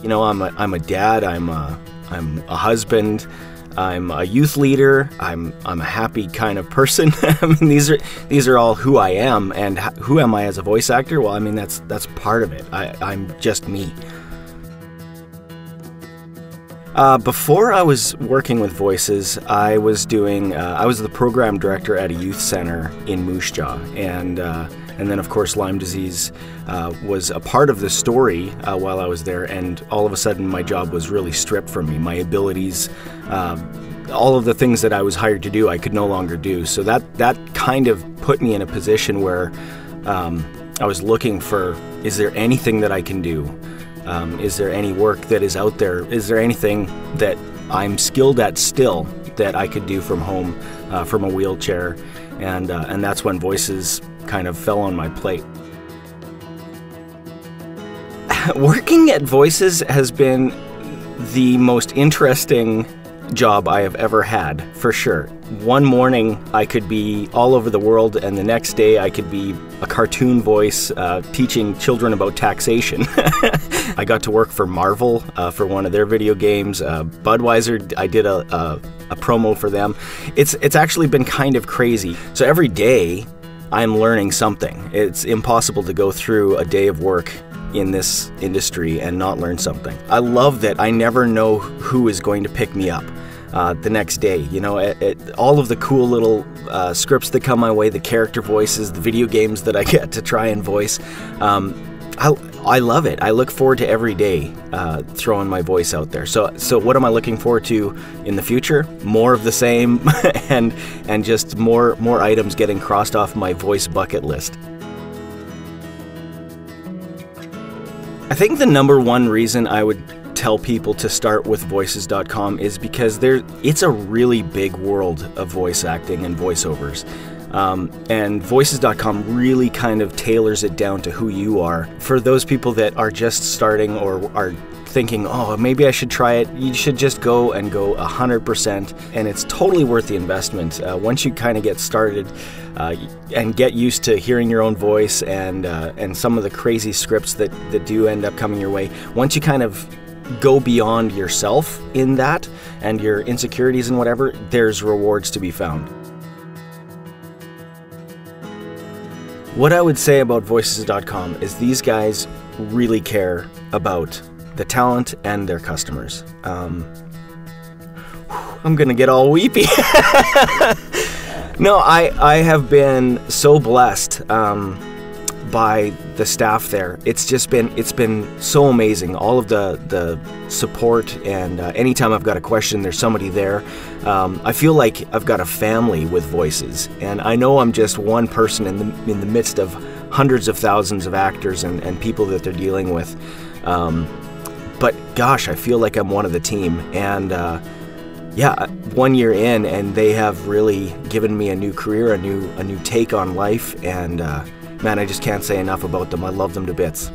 You know, I'm a dad, I'm a husband, I'm a youth leader, I'm a happy kind of person. I mean, these are all who I am, and who am I as a voice actor? Well, I mean, that's part of it. I'm just me. Before I was working with voices, I was the program director at a youth center in Moose Jaw, and then of course Lyme disease was a part of the story while I was there, and all of a sudden my job was really stripped from me. My abilities, all of the things that I was hired to do, I could no longer do. So that kind of put me in a position where I was looking for, is there anything that I can do? Is there any work that is out there? Is there anything that I'm skilled at still that I could do from home, from a wheelchair? And that's when voices kind of fell on my plate. Working at Voices has been the most interesting job I have ever had, for sure. One morning I could be all over the world, and the next day I could be a cartoon voice teaching children about taxation. I got to work for Marvel for one of their video games. Budweiser, I did a promo for them. It's actually been kind of crazy. So every day I'm learning something. It's impossible to go through a day of work in this industry and not learn something. I love that I never know who is going to pick me up the next day. You know, all of the cool little scripts that come my way, the character voices, the video games that I get to try and voice. I love it. I look forward to every day throwing my voice out there. So what am I looking forward to in the future? More of the same, and just more items getting crossed off my voice bucket list. I think the number one reason I would tell people to start with voices.com is because it's a really big world of voice acting and voiceovers. And voices.com really kind of tailors it down to who you are. For those people that are just starting or are thinking, oh, maybe I should try it, you should just go 100%, and it's totally worth the investment. Once you kind of get started and get used to hearing your own voice and some of the crazy scripts that do end up coming your way, once you kind of go beyond yourself in that and your insecurities and whatever, there's rewards to be found. What I would say about voices.com is these guys really care about the talent and their customers. I'm gonna get all weepy. No, I have been so blessed by the staff there. It's been so amazing. All of the support, and anytime I've got a question, there's somebody there. I feel like I've got a family with Voices, and I know I'm just one person in the midst of hundreds of thousands of actors and people that they're dealing with. But gosh, I feel like I'm one of the team, and yeah, 1 year in, and they have really given me a new career, a new take on life, and man, I just can't say enough about them. I love them to bits.